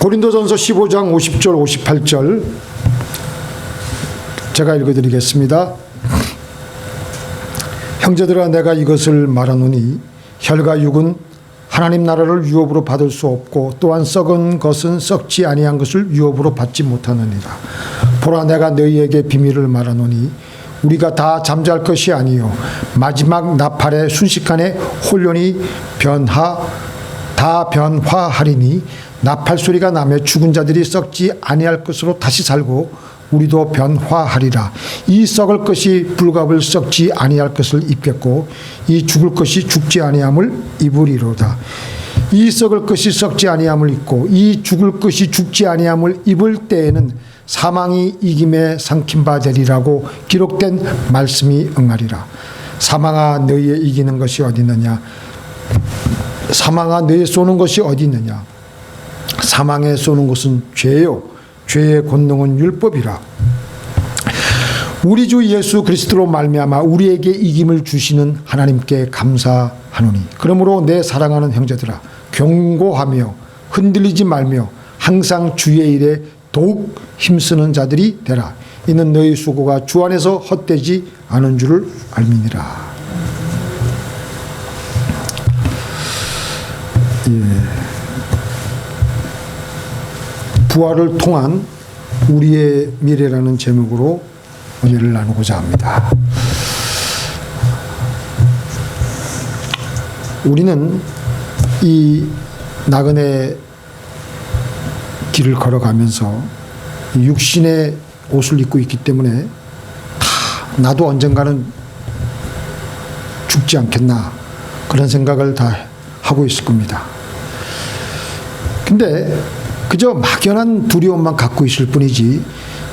고린도전서 15장 50절 58절 제가 읽어드리겠습니다. 형제들아, 내가 이것을 말하노니 혈과 육은 하나님 나라를 유업으로 받을 수 없고 또한 썩은 것은 썩지 아니한 것을 유업으로 받지 못하느니라. 보라, 내가 너희에게 비밀을 말하노니 우리가 다 잠잘 것이 아니요 마지막 나팔의 순식간에 혼련이 다 변화하리니 나팔 소리가 나며 죽은 자들이 썩지 아니할 것으로 다시 살고 우리도 변화하리라. 이 썩을 것이 불갑을 썩지 아니할 것을 입겠고 이 죽을 것이 죽지 아니함을 입으리로다. 이 썩을 것이 썩지 아니함을 입고 이 죽을 것이 죽지 아니함을 입을 때에는 사망이 이김에 삼킨 바 되리라고 기록된 말씀이 응하리라. 사망아, 너희의 이기는 것이 어디 있느냐? 사망아, 너희 쏘는 것이 어디 있느냐? 사망에 쏘는 것은 죄요 죄의 권능은 율법이라. 우리 주 예수 그리스도로 말미암아 우리에게 이김을 주시는 하나님께 감사하노니 그러므로 내 사랑하는 형제들아, 경고하며 흔들리지 말며 항상 주의 일에 더욱 힘쓰는 자들이 되라. 이는 너희 수고가 주 안에서 헛되지 않은 줄을 알미니라. 부활을 통한 우리의 미래라는 제목으로 은혜를 나누고자 합니다. 우리는 이 나그네 길을 걸어가면서 육신의 옷을 입고 있기 때문에 나도 언젠가는 죽지 않겠나 그런 생각을 다 하고 있을 겁니다. 근데 그저 막연한 두려움만 갖고 있을 뿐이지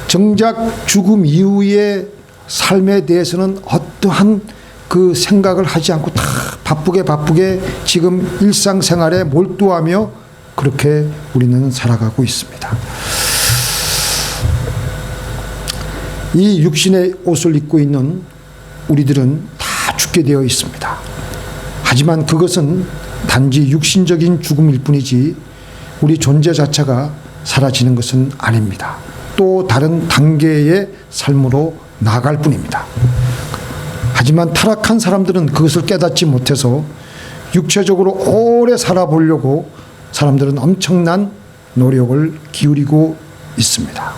정작 죽음 이후의 삶에 대해서는 어떠한 그 생각을 하지 않고 다 바쁘게 지금 일상생활에 몰두하며 그렇게 우리는 살아가고 있습니다. 이 육신의 옷을 입고 있는 우리들은 다 죽게 되어 있습니다. 하지만 그것은 단지 육신적인 죽음일 뿐이지 우리 존재 자체가 사라지는 것은 아닙니다. 또 다른 단계의 삶으로 나아갈 뿐입니다. 하지만 타락한 사람들은 그것을 깨닫지 못해서 육체적으로 오래 살아보려고 사람들은 엄청난 노력을 기울이고 있습니다.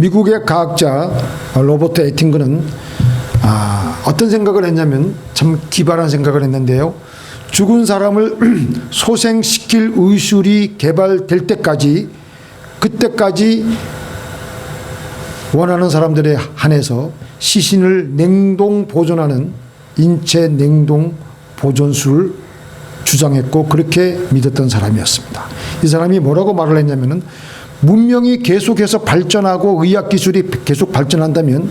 미국의 과학자 로버트 에팅거는 어떤 생각을 했냐면 참 기발한 생각을 했는데요. 죽은 사람을 소생시킬 의술이 개발될 때까지 그때까지 원하는 사람들에 한해서 시신을 냉동 보존하는 인체 냉동 보존술을 주장했고 그렇게 믿었던 사람이었습니다. 이 사람이 뭐라고 말을 했냐면은 문명이 계속해서 발전하고 의학 기술이 계속 발전한다면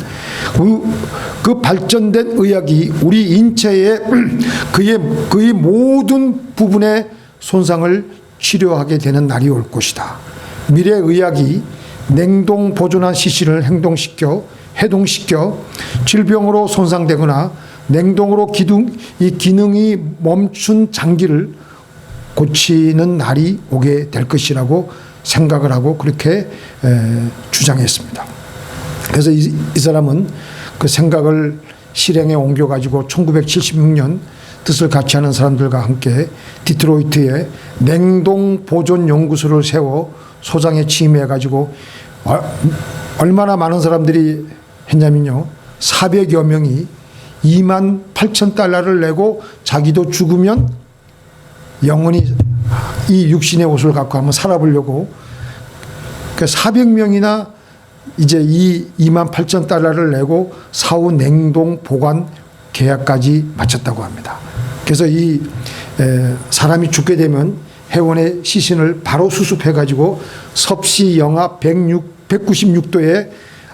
그 발전된 의학이 우리 인체의 그의 모든 부분의 손상을 치료하게 되는 날이 올 것이다. 미래 의학이 냉동 보존한 시신을 해동시켜 질병으로 손상되거나 냉동으로 이 기능이 멈춘 장기를 고치는 날이 오게 될 것이라고 생각을 하고 그렇게 주장했습니다. 그래서 이 사람은 그 생각을 실행에 옮겨가지고 1976년 뜻을 같이 하는 사람들과 함께 디트로이트에 냉동 보존 연구소를 세워 소장에 취임해가지고 얼마나 많은 사람들이 했냐면요. 400여 명이 28,000달러를 내고 자기도 죽으면 영원히 이 육신의 옷을 갖고 한번 살아보려고 400명이나 이제 이 28,000달러를 내고 사후 냉동 보관 계약까지 마쳤다고 합니다. 그래서 이 사람이 죽게 되면 회원의 시신을 바로 수습해가지고 섭씨 영하 196도에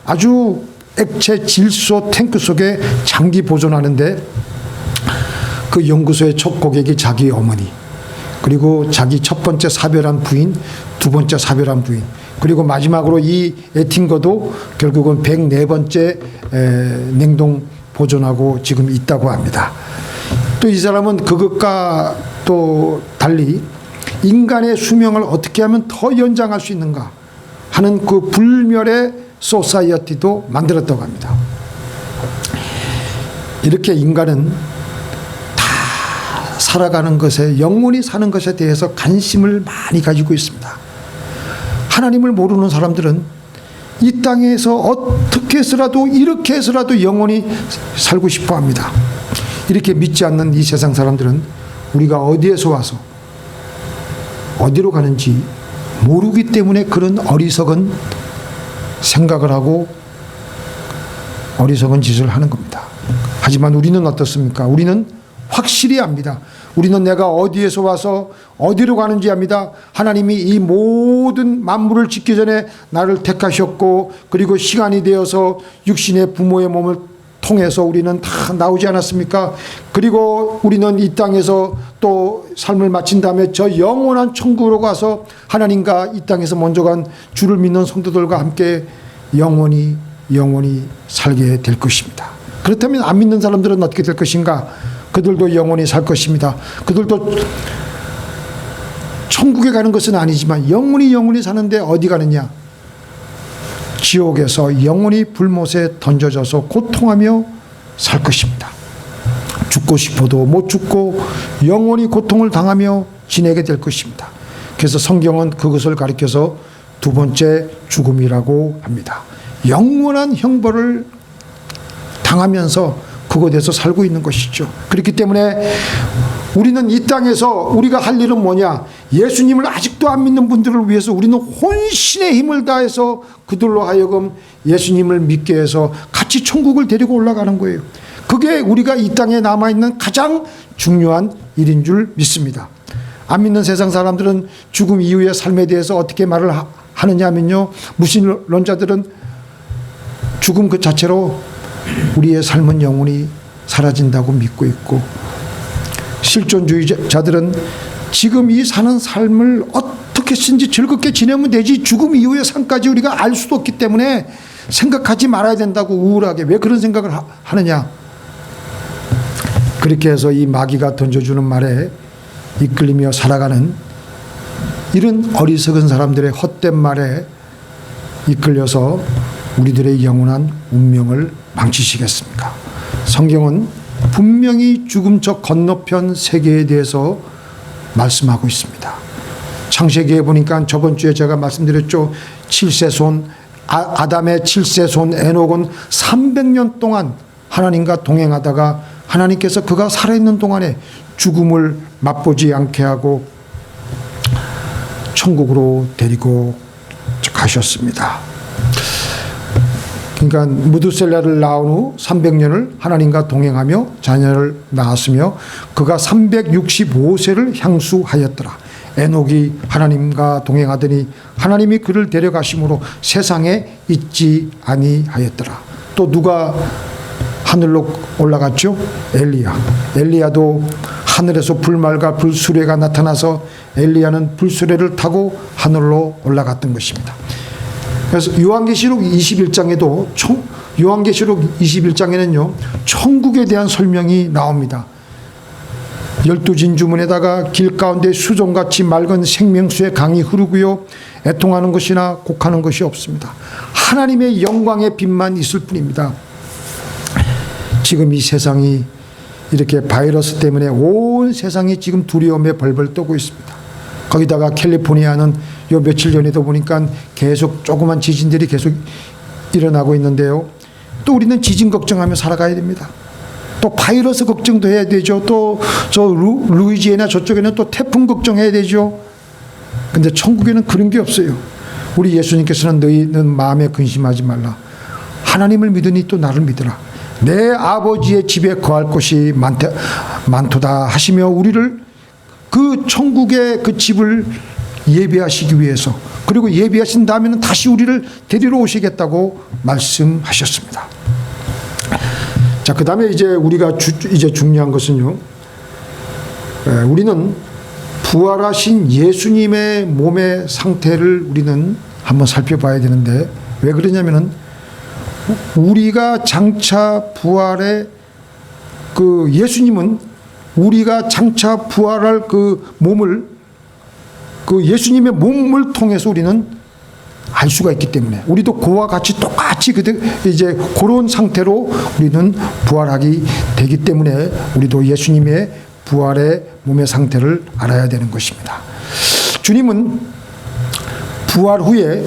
아주 액체 질소 탱크 속에 장기 보존하는데 그 연구소의 첫 고객이 자기 어머니, 그리고 자기 첫 번째 사별한 부인, 두 번째 사별한 부인, 그리고 마지막으로 이 에팅거도 결국은 104번째 냉동 보존하고 지금 있다고 합니다. 또 이 사람은 그것과 또 달리 인간의 수명을 어떻게 하면 더 연장할 수 있는가 하는 그 불멸의 소사이어티도 만들었다고 합니다. 이렇게 인간은 다 살아가는 것에, 영원히 사는 것에 대해서 관심을 많이 가지고 있습니다. 하나님을 모르는 사람들은 이 땅에서 어떻게 해서라도, 이렇게 해서라도 영원히 살고 싶어 합니다. 이렇게 믿지 않는 이 세상 사람들은 우리가 어디에서 와서 어디로 가는지 모르기 때문에 그런 어리석은 생각을 하고 어리석은 짓을 하는 겁니다. 하지만 우리는 어떻습니까? 우리는 확실히 압니다. 우리는 내가 어디에서 와서 어디로 가는지 압니다. 하나님이 이 모든 만물을 짓기 전에 나를 택하셨고, 그리고 시간이 되어서 육신의 부모의 몸을 통해서 우리는 다 나오지 않았습니까? 그리고 우리는 이 땅에서 또 삶을 마친 다음에 저 영원한 천국으로 가서 하나님과 이 땅에서 먼저 간 주를 믿는 성도들과 함께 영원히 살게 될 것입니다. 그렇다면 안 믿는 사람들은 어떻게 될 것인가? 그들도 영원히 살 것입니다. 그들도 천국에 가는 것은 아니지만 영원히 사는데 어디 가느냐? 지옥에서 영원히 불못에 던져져서 고통하며 살 것입니다. 죽고 싶어도 못 죽고 영원히 고통을 당하며 지내게 될 것입니다. 그래서 성경은 그것을 가리켜서 두 번째 죽음이라고 합니다. 영원한 형벌을 당하면서 그곳에서 살고 있는 것이죠. 그렇기 때문에 우리는 이 땅에서 우리가 할 일은 뭐냐? 예수님을 아직도 안 믿는 분들을 위해서 우리는 혼신의 힘을 다해서 그들로 하여금 예수님을 믿게 해서 같이 천국을 데리고 올라가는 거예요. 그게 우리가 이 땅에 남아있는 가장 중요한 일인 줄 믿습니다. 안 믿는 세상 사람들은 죽음 이후의 삶에 대해서 어떻게 말을 하느냐 하면요, 무신론자들은 죽음 그 자체로 우리의 삶은 영원히 사라진다고 믿고 있고, 실존주의자들은 지금 이 사는 삶을 어떻게든지 즐겁게 지내면 되지 죽음 이후의 삶까지 우리가 알 수도 없기 때문에 생각하지 말아야 된다고 우울하게, 왜 그런 생각을 하느냐. 그렇게 해서 이 마귀가 던져주는 말에 이끌리며 살아가는 이런 어리석은 사람들의 헛된 말에 이끌려서 우리들의 영원한 운명을 망치시겠습니까? 성경은 분명히 죽음 저 건너편 세계에 대해서 말씀하고 있습니다. 창세기에 보니까 저번 주에 제가 말씀드렸죠. 7세손 아담의 7세손 에녹은 300년 동안 하나님과 동행하다가 하나님께서 그가 살아있는 동안에 죽음을 맛보지 않게 하고 천국으로 데리고 가셨습니다. 그러니까 무드셀라를 낳은 후 300년을 하나님과 동행하며 자녀를 낳았으며 그가 365세를 향수하였더라. 에녹이 하나님과 동행하더니 하나님이 그를 데려가심으로 세상에 있지 아니하였더라. 또 누가 하늘로 올라갔죠? 엘리야도 하늘에서 불말과 불수레가 나타나서 엘리야는 불수레를 타고 하늘로 올라갔던 것입니다. 그래서 요한계시록 21장에도 요한계시록 21장에는요 천국에 대한 설명이 나옵니다. 12진주문에다가 길가운데 수정같이 맑은 생명수의 강이 흐르고요 애통하는 것이나 곡하는 것이 없습니다. 하나님의 영광의 빛만 있을 뿐입니다. 지금 이 세상이 이렇게 바이러스 때문에 온 세상이 지금 두려움에 벌벌 떠고 있습니다. 거기다가 캘리포니아는 요 며칠 전에도 보니까 계속 조그만 지진들이 계속 일어나고 있는데요. 또 우리는 지진 걱정하며 살아가야 됩니다. 또 바이러스 걱정도 해야 되죠. 또 저 루이지애나 저쪽에는 또 태풍 걱정해야 되죠. 근데 천국에는 그런 게 없어요. 우리 예수님께서는 너희는 마음에 근심하지 말라. 하나님을 믿으니 또 나를 믿으라. 내 아버지의 집에 거할 곳이 많도다 하시며 우리를 그 천국의 그 집을 예비하시기 위해서, 그리고 예비하신 다음에는 다시 우리를 데리러 오시겠다고 말씀하셨습니다. 자, 그 다음에 이제 우리가 이제 중요한 것은요, 우리는 부활하신 예수님의 몸의 상태를 우리는 한번 살펴봐야 되는데, 왜 그러냐면은 우리가 장차 부활의 그 예수님은 우리가 장차 부활할 그 몸을 그 예수님의 몸을 통해서 우리는 알 수가 있기 때문에 우리도 그와 같이 똑같이 이제 그런 상태로 우리는 부활하기 되기 때문에 우리도 예수님의 부활의 몸의 상태를 알아야 되는 것입니다. 주님은 부활 후에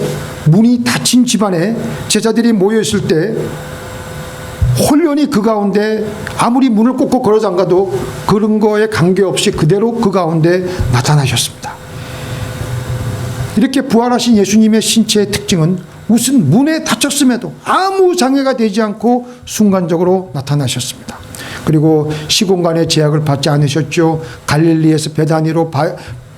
문이 닫힌 집안에 제자들이 모여 있을 때 홀연히 그 가운데 아무리 문을 꽂고 걸어 잠가도 그런 거에 관계없이 그대로 그 가운데 나타나셨습니다. 이렇게 부활하신 예수님의 신체의 특징은 무슨 문에 닫혔음에도 아무 장애가 되지 않고 순간적으로 나타나셨습니다. 그리고 시공간의 제약을 받지 않으셨죠. 갈릴리에서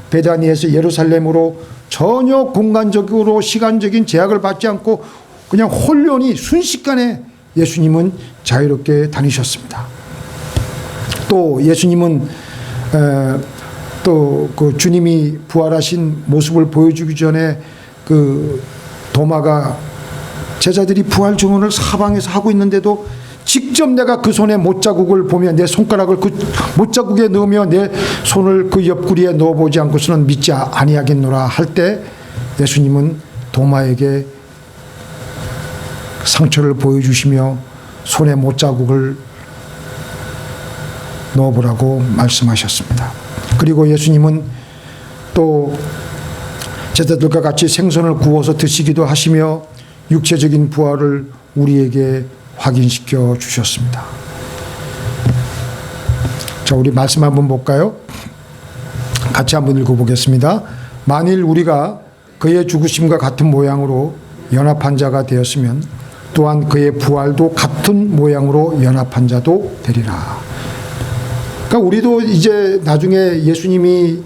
베다니에서 예루살렘으로 전혀 공간적으로 시간적인 제약을 받지 않고 그냥 홀연히 순식간에 예수님은 자유롭게 다니셨습니다. 또 예수님은 또 그 주님이 부활하신 모습을 보여주기 전에 그 도마가 제자들이 부활 증언을 사방에서 하고 있는데도 직접 내가 그 손에 못자국을 보며 내 손가락을 그 못자국에 넣으며 내 손을 그 옆구리에 넣어보지 않고서는 믿지 아니하겠노라 할 때 예수님은 도마에게 상처를 보여주시며 손에 못자국을 넣어보라고 말씀하셨습니다. 그리고 예수님은 또 제자들과 같이 생선을 구워서 드시기도 하시며 육체적인 부활을 우리에게 확인시켜 주셨습니다. 자, 우리 말씀 한번 볼까요? 같이 한번 읽어보겠습니다. 만일 우리가 그의 죽으심과 같은 모양으로 연합한 자가 되었으면 또한 그의 부활도 같은 모양으로 연합한 자도 되리라. 그러니까 우리도 이제 나중에 예수님이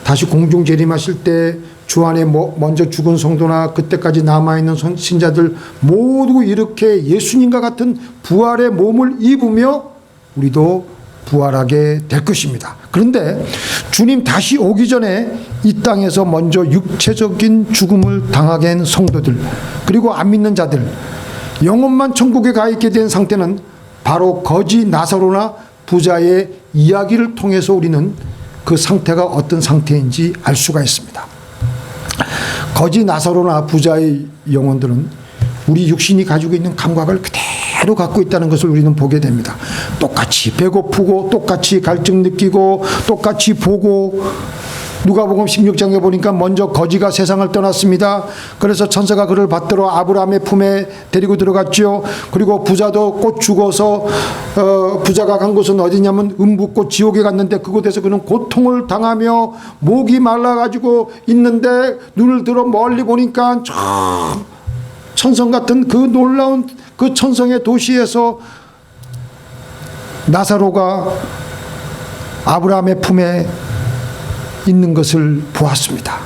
다시 공중 재림하실 때 주 안에 먼저 죽은 성도나 그때까지 남아있는 신자들 모두 이렇게 예수님과 같은 부활의 몸을 입으며 우리도 부활하게 될 것입니다. 그런데 주님 다시 오기 전에 이 땅에서 먼저 육체적인 죽음을 당하게 한 성도들 그리고 안 믿는 자들 영혼만 천국에 가 있게 된 상태는 바로 거지 나사로나 부자의 이야기를 통해서 우리는 그 상태가 어떤 상태인지 알 수가 있습니다. 거지 나사로나 부자의 영혼들은 우리 육신이 가지고 있는 감각을 그대로 갖고 있다는 것을 우리는 보게 됩니다. 똑같이 배고프고 똑같이 갈증 느끼고 똑같이 보고 누가복음 16장에 보니까 먼저 거지가 세상을 떠났습니다. 그래서 천사가 그를 받들어 아브라함의 품에 데리고 들어갔죠. 그리고 부자도 곧 죽어서 부자가 간 곳은 어디냐면 음부꽃 지옥에 갔는데 그곳에서 그는 고통을 당하며 목이 말라가지고 있는데 눈을 들어 멀리 보니까 천성 같은 그 놀라운 그 천성의 도시에서 나사로가 아브라함의 품에 있는 것을 보았습니다.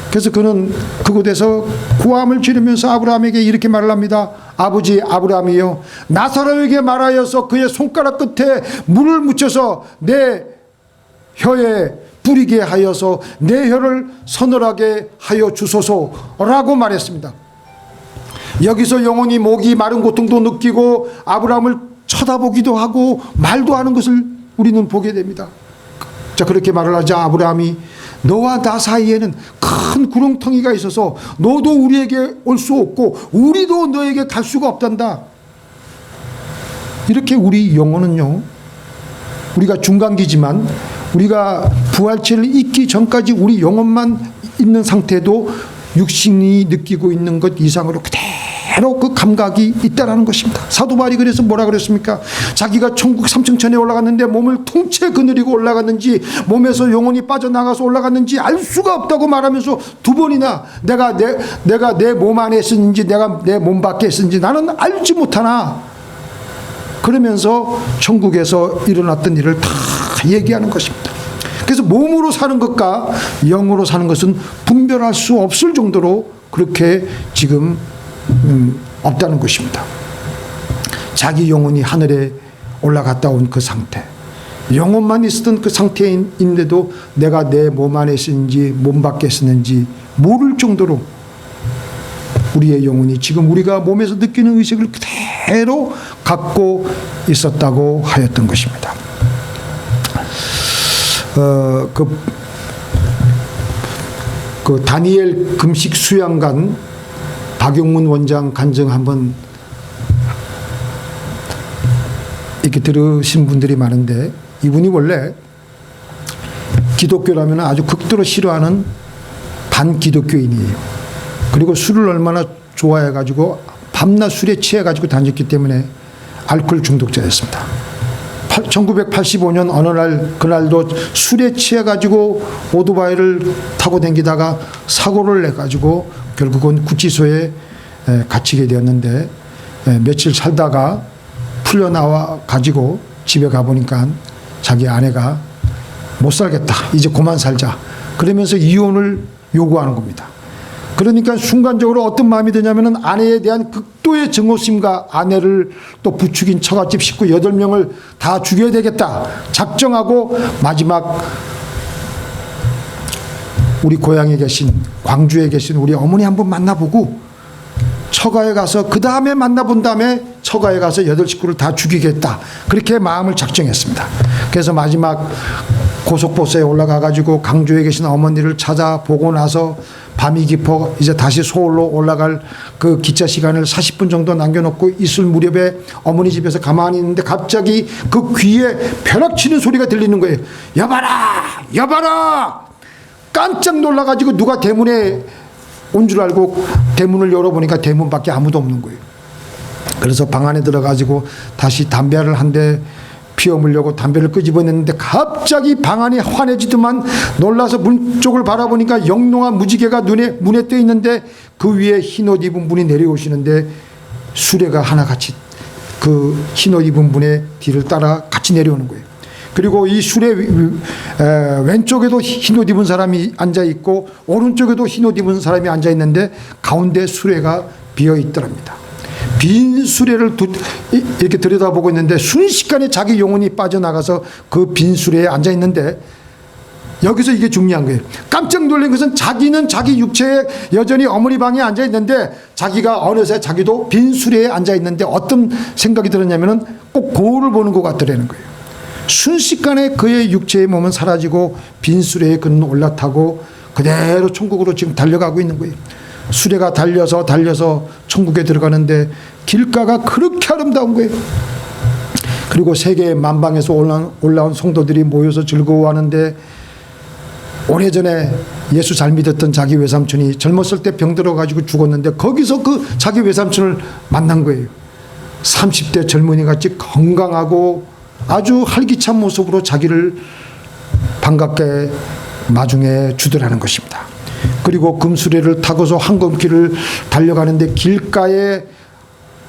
그래서 그는 그곳에서 고함을 지르면서 아브라함에게 이렇게 말을 합니다. 아버지 아브라함이요, 나사로에게 말하여서 그의 손가락 끝에 물을 묻혀서 내 혀에 뿌리게 하여서 내 혀를 서늘하게 하여 주소서라고 말했습니다. 여기서 영혼이 목이 마른 고통도 느끼고 아브라함을 쳐다보기도 하고 말도 하는 것을 우리는 보게 됩니다. 자, 그렇게 말을 하자 아브라함이 너와 나 사이에는 큰 구렁텅이가 있어서 너도 우리에게 올 수 없고 우리도 너에게 갈 수가 없단다. 이렇게 우리 영혼은요, 우리가 중간기지만 우리가 부활체를 입기 전까지 우리 영혼만 있는 상태도 육신이 느끼고 있는 것 이상으로 그대로 그 감각이 있다라는 것입니다. 사도 바울이 그래서 뭐라 그랬습니까? 자기가 천국 3층 천에 올라갔는데 몸을 통째 그늘이고 올라갔는지 몸에서 영혼이 빠져나가서 올라갔는지 알 수가 없다고 말하면서 두 번이나 내가 내 몸 안에 있었는지 내가 내 몸 밖에 있었는지 나는 알지 못하나 그러면서 천국에서 일어났던 일을 다 얘기하는 것입니다. 그래서 몸으로 사는 것과 영으로 사는 것은 분별할 수 없을 정도로 그렇게 지금 없다는 것입니다. 자기 영혼이 하늘에 올라갔다 온 그 상태, 영혼만 있었던 그 상태인데도 내가 내 몸 안에 있었는지 몸 밖에 있었는지 모를 정도로 우리의 영혼이 지금 우리가 몸에서 느끼는 의식을 그대로 갖고 있었다고 하였던 것입니다. 그 다니엘 금식 수양관 박용문 원장 간증 한번 이렇게 들으신 분들이 많은데, 이분이 원래 기독교라면 아주 극도로 싫어하는 반기독교인이에요. 그리고 술을 얼마나 좋아해가지고 밤낮 술에 취해가지고 다녔기 때문에 알코올 중독자였습니다. 1985년 어느 날, 그날도 술에 취해가지고 오토바이를 타고 다니다가 사고를 내가지고 결국은 구치소에 갇히게 되었는데, 며칠 살다가 풀려나와 가지고 집에 가보니까 자기 아내가 못 살겠다, 이제 그만 살자, 그러면서 이혼을 요구하는 겁니다. 그러니까 순간적으로 어떤 마음이 드냐면은 아내에 대한 극도의 증오심과 아내를 또 부추긴 처갓집 식구 8명을 다 죽여야 되겠다 작정하고, 마지막 우리 고향에 계신, 광주에 계신 우리 어머니 한번 만나보고 처가에 가서 그 다음에 만나본 다음에 처가에 가서 8식구를 다 죽이겠다, 그렇게 마음을 작정했습니다. 그래서 마지막 고속버스에 올라가가지고 강주에 계신 어머니를 찾아보고 나서 밤이 깊어 이제 다시 서울로 올라갈 그 기차 시간을 40분 정도 남겨놓고 있을 무렵에 어머니 집에서 가만히 있는데 갑자기 그 귀에 벼락치는 소리가 들리는 거예요. 여봐라! 여봐라! 깜짝 놀라가지고 누가 대문에 온 줄 알고 대문을 열어보니까 대문 밖에 아무도 없는 거예요. 그래서 방 안에 들어가지고 다시 담배를 한 대 피워물려고 담배를 끄집어냈는데 갑자기 방 안이 환해지더만, 놀라서 문 쪽을 바라보니까 영롱한 무지개가 문에 떠 있는데 그 위에 흰옷 입은 분이 내려오시는데 수레가 하나같이 그 흰옷 입은 분의 뒤를 따라 같이 내려오는 거예요. 그리고 이 수레 왼쪽에도 흰옷 입은 사람이 앉아있고 오른쪽에도 흰옷 입은 사람이 앉아있는데 가운데 수레가 비어있더랍니다. 빈 수레를 이렇게 들여다보고 있는데 순식간에 자기 영혼이 빠져나가서 그 빈 수레에 앉아있는데, 여기서 이게 중요한 거예요. 깜짝 놀란 것은 자기는 자기 육체에 여전히 어머니 방에 앉아있는데 자기가 어느새 자기도 빈 수레에 앉아있는데 어떤 생각이 들었냐면은 꼭 거울을 보는 것 같더라는 거예요. 순식간에 그의 육체의 몸은 사라지고 빈 수레에 그는 올라타고 그대로 천국으로 지금 달려가고 있는 거예요. 수레가 달려서 천국에 들어가는데 길가가 그렇게 아름다운 거예요. 그리고 세계 만방에서 올라온 성도들이 모여서 즐거워하는데, 오래전에 예수 잘 믿었던 자기 외삼촌이 젊었을 때 병 들어가지고 죽었는데 거기서 그 자기 외삼촌을 만난 거예요. 30대 젊은이 같이 건강하고 아주 활기찬 모습으로 자기를 반갑게 마중해 주더라는 것입니다. 그리고 금수레를 타고서 황금길을 달려가는데 길가에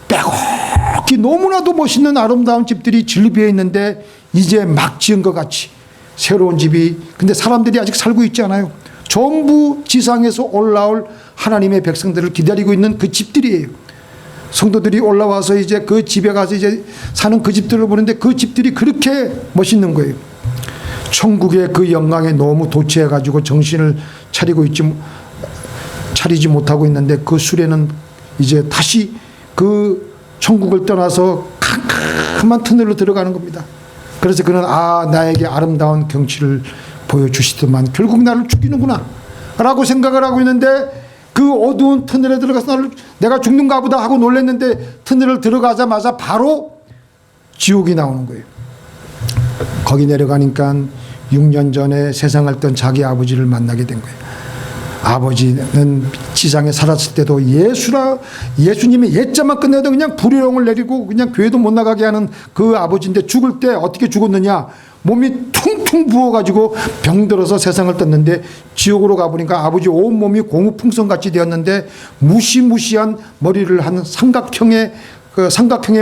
빼곡히 너무나도 멋있는 아름다운 집들이 질비해 있는데 이제 막 지은 것 같이 새로운 집이, 근데 사람들이 아직 살고 있지 않아요. 전부 지상에서 올라올 하나님의 백성들을 기다리고 있는 그 집들이에요. 성도들이 올라와서 이제 그 집에 가서 이제 사는 그 집들을 보는데 그 집들이 그렇게 멋있는 거예요. 천국의 그 영광에 너무 도취해가지고 정신을 차리지 못하고 있는데 그 수레는 이제 다시 그 천국을 떠나서 캄캄한 터널로 들어가는 겁니다. 그래서 그는 나에게 아름다운 경치를 보여주시더만 결국 나를 죽이는구나 라고 생각을 하고 있는데, 그 어두운 터널에 들어가서 내가 죽는가 보다 하고 놀랐는데 터널을 들어가자마자 바로 지옥이 나오는 거예요. 거기 내려가니까 6년 전에 세상을 떤 자기 아버지를 만나게 된 거예요. 아버지는 지상에 살았을 때도 예수님의 옛자만 끝내도 그냥 불효령을 내리고 그냥 교회도 못 나가게 하는 그 아버지인데, 죽을 때 어떻게 죽었느냐, 몸이 퉁퉁 부어가지고 병들어서 세상을 떴는데 지옥으로 가보니까 아버지 온몸이 고무풍선같이 되었는데 무시무시한 머리를 한 삼각형의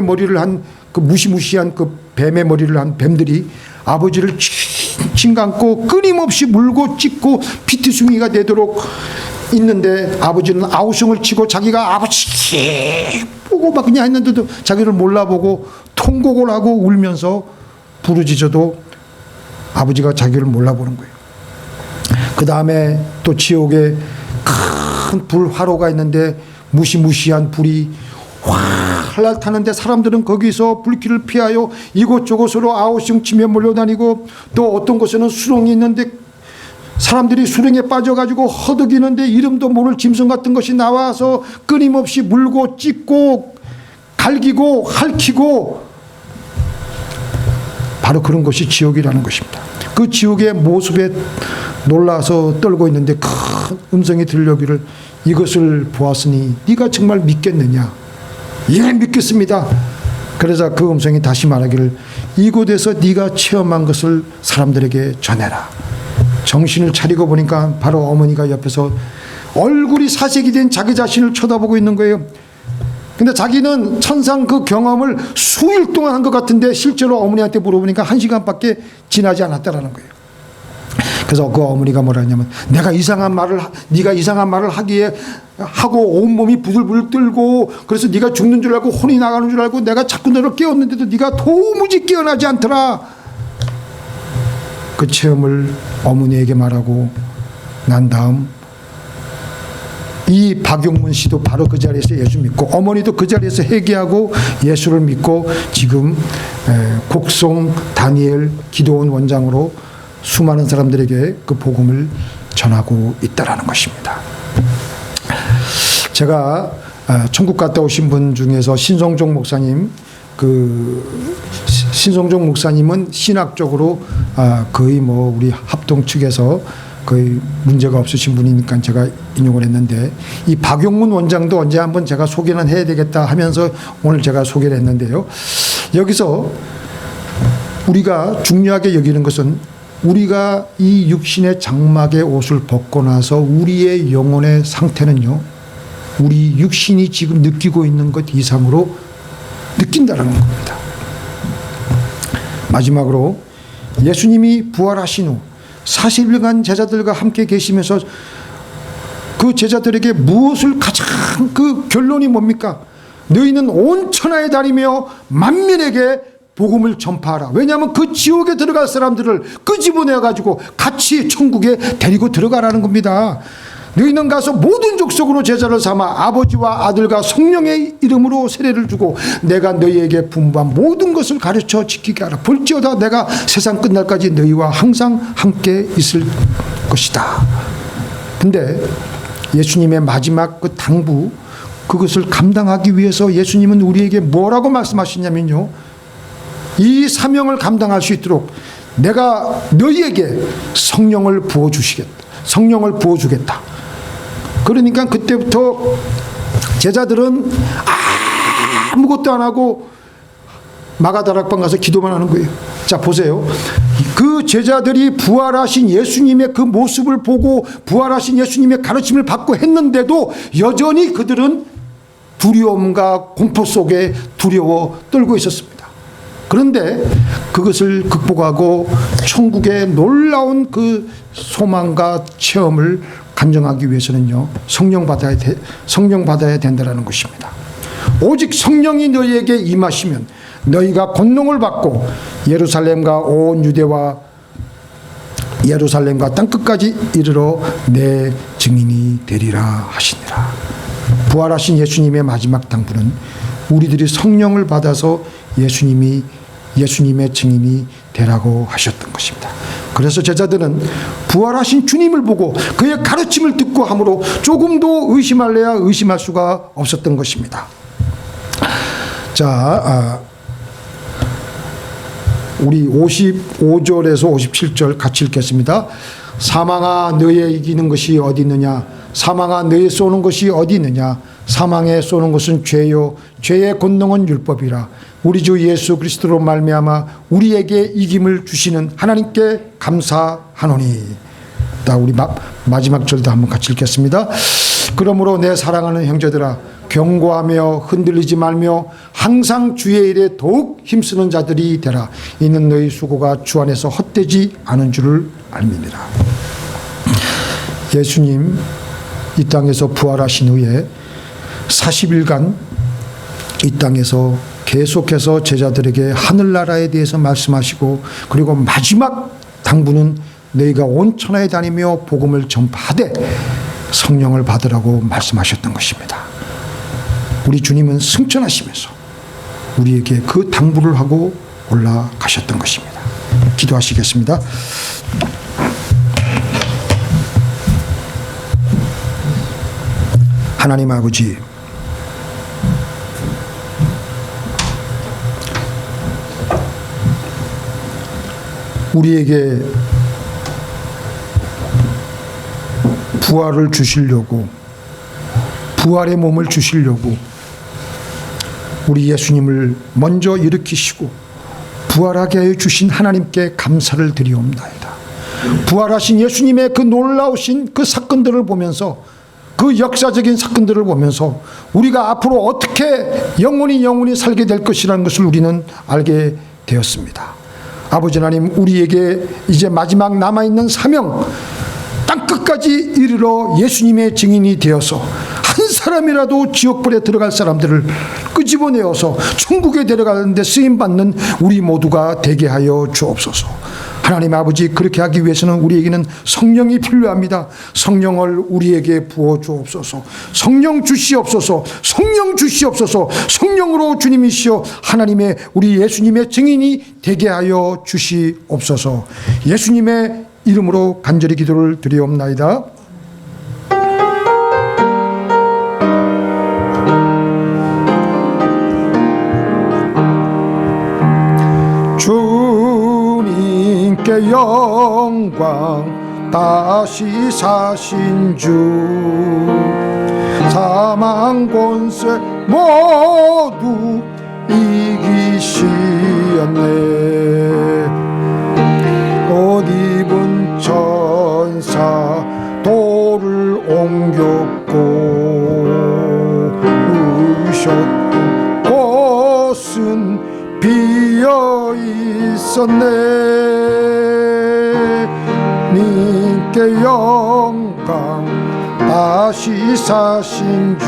머리를 한 그 무시무시한 그 뱀의 머리를 한 뱀들이 아버지를 칭칭 감고 끊임없이 물고 찢고 피투성이가 되도록 있는데, 아버지는 아우성을 치고 자기가 아버지 보고 막 그냥 했는데도 자기를 몰라보고 통곡을 하고 울면서 부르짖어도 아버지가 자기를 몰라보는 거예요. 그 다음에 또 지옥에 큰 불화로가 있는데 무시무시한 불이 활활 타는데 사람들은 거기서 불길을 피하여 이곳저곳으로 아우성 치며 몰려다니고, 또 어떤 곳에는 수렁이 있는데 사람들이 수렁에 빠져가지고 허덕이는데 이름도 모를 짐승 같은 것이 나와서 끊임없이 물고 찢고 갈기고 핥히고, 바로 그런 것이 지옥이라는 것입니다. 그 지옥의 모습에 놀라서 떨고 있는데 큰 음성이 들려오기를 이것을 보았으니 네가 정말 믿겠느냐? 예, 믿겠습니다. 그러자 그 음성이 다시 말하기를 이곳에서 네가 체험한 것을 사람들에게 전해라. 정신을 차리고 보니까 바로 어머니가 옆에서 얼굴이 사색이 된 자기 자신을 쳐다보고 있는 거예요. 근데 자기는 천상 그 경험을 수일 동안 한 것 같은데 실제로 어머니한테 물어보니까 1시간밖에 지나지 않았다라는 거예요. 그래서 그 어머니가 뭐라 했냐면 네가 이상한 말을 하기에 하고 온몸이 부들부들 떨고 그래서 네가 죽는 줄 알고 혼이 나가는 줄 알고 내가 자꾸 너를 깨웠는데도 네가 도무지 깨어나지 않더라. 그 체험을 어머니에게 말하고 난 다음 이 박용문 씨도 바로 그 자리에서 예수 믿고 어머니도 그 자리에서 회개하고 예수를 믿고 지금 곡송 다니엘 기도원 원장으로 수많은 사람들에게 그 복음을 전하고 있다라는 것입니다. 제가 천국 갔다 오신 분 중에서 신성종 목사님, 신성종 목사님은 신학적으로 거의 뭐 우리 합동 측에서 거의 문제가 없으신 분이니까 제가 인용을 했는데, 이 박용문 원장도 언제 한번 제가 소개는 해야 되겠다 하면서 오늘 제가 소개를 했는데요. 여기서 우리가 중요하게 여기는 것은 우리가 이 육신의 장막의 옷을 벗고 나서 우리의 영혼의 상태는요, 우리 육신이 지금 느끼고 있는 것 이상으로 느낀다는 겁니다. 마지막으로 예수님이 부활하신 후 40일간 제자들과 함께 계시면서 그 제자들에게 무엇을 가장 그 결론이 뭡니까? 너희는 온 천하에 다니며 만민에게 복음을 전파하라. 왜냐하면 그 지옥에 들어갈 사람들을 끄집어내가지고 같이 천국에 데리고 들어가라는 겁니다. 너희는 가서 모든 족속으로 제자를 삼아 아버지와 아들과 성령의 이름으로 세례를 주고 내가 너희에게 분부한 모든 것을 가르쳐 지키게 하라. 볼지어다 내가 세상 끝날까지 너희와 항상 함께 있을 것이다. 근데 예수님의 마지막 그 당부, 그것을 감당하기 위해서 예수님은 우리에게 뭐라고 말씀하시냐면요, 이 사명을 감당할 수 있도록 내가 너희에게 성령을 부어주시겠다. 성령을 부어주겠다. 그러니까 그때부터 제자들은 아무것도 안 하고 마가다락방 가서 기도만 하는 거예요. 자, 보세요. 그 제자들이 부활하신 예수님의 그 모습을 보고 부활하신 예수님의 가르침을 받고 했는데도 여전히 그들은 두려움과 공포 속에 두려워 떨고 있었습니다. 그런데 그것을 극복하고 천국의 놀라운 그 소망과 체험을 간증하기 위해서는요, 성령 받아야 된다는 것입니다. 오직 성령이 너희에게 임하시면 너희가 권능을 받고 예루살렘과 온 유대와 예루살렘과 땅끝까지 이르러 내 증인이 되리라 하시니라. 부활하신 예수님의 마지막 당부는 우리들이 성령을 받아서 예수님의 증인이 되라고 하셨던 것입니다. 그래서 제자들은 부활하신 주님을 보고 그의 가르침을 듣고 함으로 조금도 의심할래야 의심할 수가 없었던 것입니다. 자, 우리 55절에서 57절 같이 읽겠습니다. 사망아 너의 이기는 것이 어디 있느냐? 사망아 너의 쏘는 것이 어디 있느냐? 사망에 쏘는 것은 죄요 죄의 권능은 율법이라. 우리 주 예수 그리스도로 말미암아 우리에게 이김을 주시는 하나님께 감사하노니. 우리 마지막 절도 한번 같이 읽겠습니다. 그러므로 내 사랑하는 형제들아 경고하며 흔들리지 말며 항상 주의 일에 더욱 힘쓰는 자들이 되라. 이는 너희 수고가 주 안에서 헛되지 않은 줄을 알미니라. 예수님 이 땅에서 부활하신 후에 40일간 이 땅에서 계속해서 제자들에게 하늘나라에 대해서 말씀하시고, 그리고 마지막 당부는 너희가 온 천하에 다니며 복음을 전파하되 성령을 받으라고 말씀하셨던 것입니다. 우리 주님은 승천하시면서 우리에게 그 당부를 하고 올라가셨던 것입니다. 기도하시겠습니다. 하나님 아버지, 우리에게 부활을 주시려고, 부활의 몸을 주시려고 우리 예수님을 먼저 일으키시고 부활하게 하여 주신 하나님께 감사를 드리옵나이다. 부활하신 예수님의 그 놀라우신 그 사건들을 보면서, 그 역사적인 사건들을 보면서 우리가 앞으로 어떻게 영원히 살게 될 것이라는 것을 우리는 알게 되었습니다. 아버지 하나님, 우리에게 이제 마지막 남아있는 사명, 땅끝까지 이르러 예수님의 증인이 되어서 한 사람이라도 지옥불에 들어갈 사람들을 끄집어내어서 천국에 데려가는 데 쓰임받는 우리 모두가 되게 하여 주옵소서. 하나님 아버지, 그렇게 하기 위해서는 우리에게는 성령이 필요합니다. 성령을 우리에게 부어 주옵소서. 성령 주시옵소서. 성령 주시옵소서. 성령으로 주님이시여 하나님의, 우리 예수님의 증인이 되게 하여 주시옵소서. 예수님의 이름으로 간절히 기도를 드리옵나이다. 주님께 영광, 다시 사신 주, 사망 권세 모두 이기시었네. 옷 입은 천사 돌을 옮겼고, 누우셨던 곳은 비어 있었네. 님께 영광, 다시 사신 주,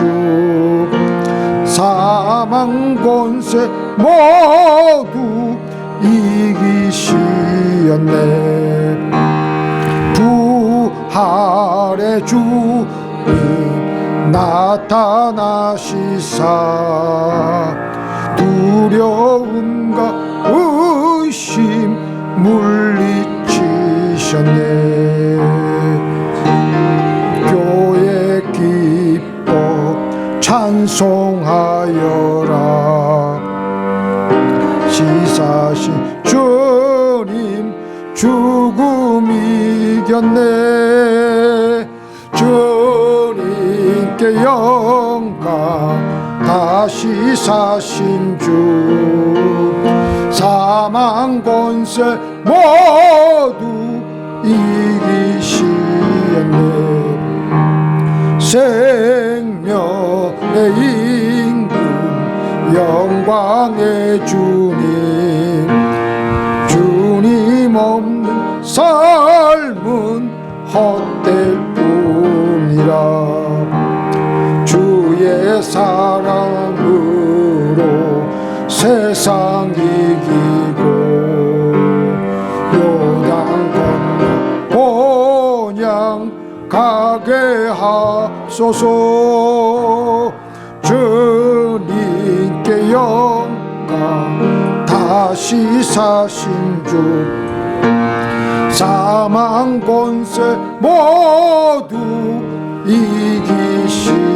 사망 권세 모두 이기시었네. 부활의 주님 나타나시사 두려움과 의심 물리치셨네. 교회 기뻐 찬송하여라. 시사신 주님 죽음 이겼네. 주님께 영광, 다시 사신 주, 사망 권세 모두 이기시었네. 생명의 임금, 영광의 주님, 주님 없는 삶은 헛될 뿐이라. 주의 사랑으로 세상 이기고, 요단 건너 본향 가게 하소서. 주님께 영광, 다시 사신 주, 사망 권세 모두 이기시었네.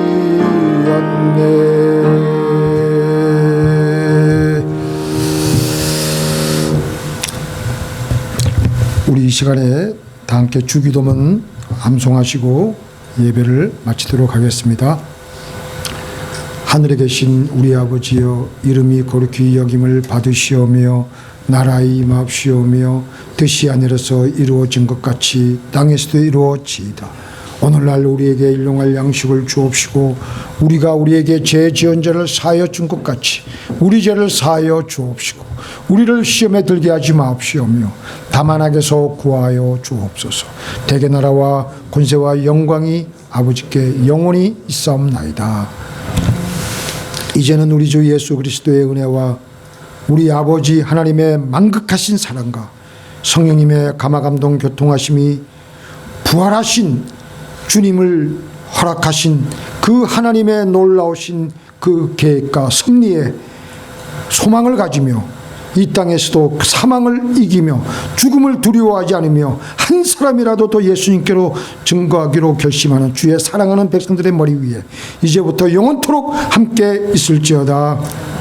우리 이 시간에 다 함께 주기도문 암송하시고 예배를 마치도록 하겠습니다. 하늘에 계신 우리 아버지여, 이름이 거룩히 여김을 받으시오며 나라의 임하옵시오며 뜻이 하늘에서 이루어진 것 같이 땅에서도 이루어지이다. 오늘날 우리에게 일용할 양식을 주옵시고, 우리가 우리에게 죄 지은 자를 사하여 준 것 같이 우리 죄를 사하여 주옵시고, 우리를 시험에 들게 하지 마옵시오며 다만 악에서 구하여 주옵소서. 대개 나라와 권세와 영광이 아버지께 영원히 있사옵나이다. 이제는 우리 주 예수 그리스도의 은혜와 우리 아버지 하나님의 만극하신 사랑과 성령님의 감화감동 교통하심이, 부활하신 주님을 허락하신 그 하나님의 놀라우신 그 계획과 섭리에 소망을 가지며 이 땅에서도 사망을 이기며 죽음을 두려워하지 않으며 한 사람이라도 더 예수님께로 증거하기로 결심하는 주의 사랑하는 백성들의 머리 위에 이제부터 영원토록 함께 있을지어다.